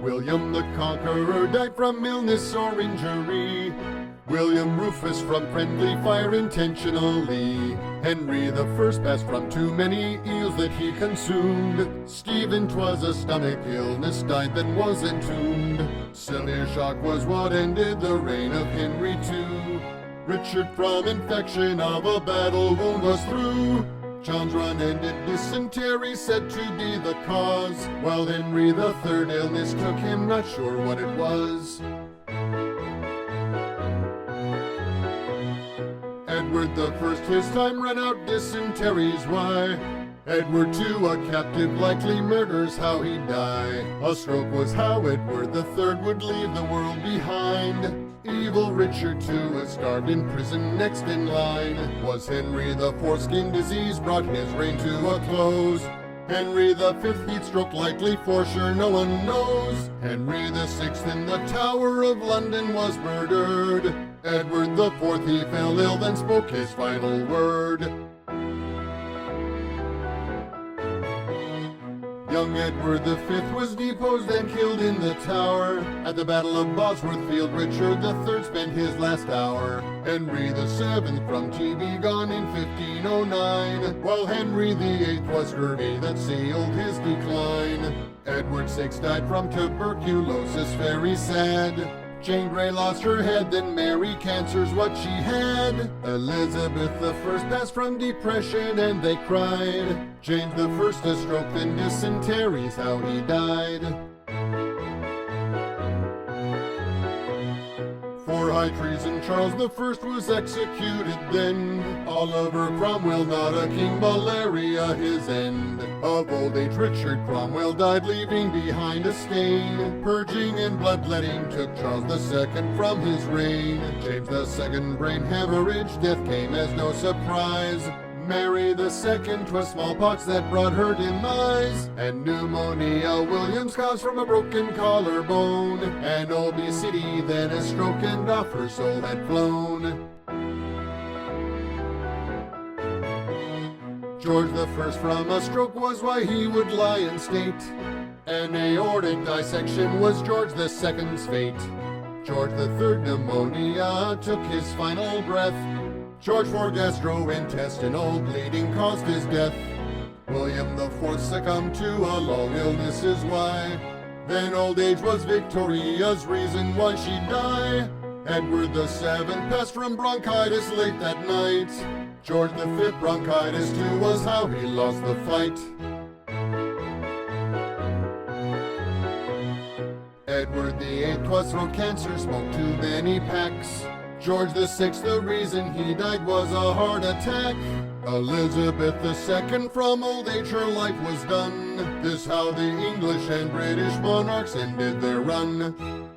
William the Conqueror died from illness or injury. William Rufus from friendly fire intentionally. Henry the First passed from too many eels that he consumed. Stephen 'twas a stomach illness, died then was entombed. Severe shock was what ended the reign of Henry II. Richard from infection of a battle wound was through. John's run ended dysentery, said to be the cause, while Henry the Third illness took him, not sure what it was. Edward the First his time ran out dysentery's why. Edward II a captive likely murders how he'd die. A stroke was how Edward the Third would leave the world behind. Evil Richard II was starved in prison, next in line was Henry the Fourth. Skin disease brought his reign to a close. Henry the Fifth heat stroke likely for sure, no one knows. Henry the Sixth in the Tower of London was murdered. Edward the Fourth he fell ill, then spoke his final word. Young Edward the Fifth was deposed and killed in the Tower. At the Battle of Bosworth Field, Richard the Third spent his last hour. Henry the Seventh from TB gone in 1509, while Henry the Eighth was scurvy that sealed his decline. Edward Sixth died from tuberculosis, very sad. Jane Grey lost her head, then Mary cancer's what she had. Elizabeth the First passed from depression and they cried. James the First a stroke, then dysentery's how he died. For high treason Charles the First was executed then. Oliver Cromwell not a king, malaria his end. Of old age Richard Cromwell died, leaving behind a stain. Purging and bloodletting took Charles II from his reign. James II brain hemorrhage, death came as no surprise. Mary the Second 'twas smallpox that brought her demise. And pneumonia William's caused from a broken collarbone. And obesity then a stroke, and off her soul had flown. George the First from a stroke was why he would lie in state. An aortic dissection was George the Second's fate. George the Third pneumonia took his final breath. George for gastrointestinal bleeding caused his death. William the Fourth succumbed to a long illness is why. Then old age was Victoria's reason why she'd die. Edward the Seventh passed from bronchitis late that night. George the Fifth bronchitis too was how he lost the fight. Edward the Eighth was throat cancer, smoked too many packs. George the Sixth, the reason he died was a heart attack. Elizabeth II from old age her life was done. This how the English and British monarchs ended their run.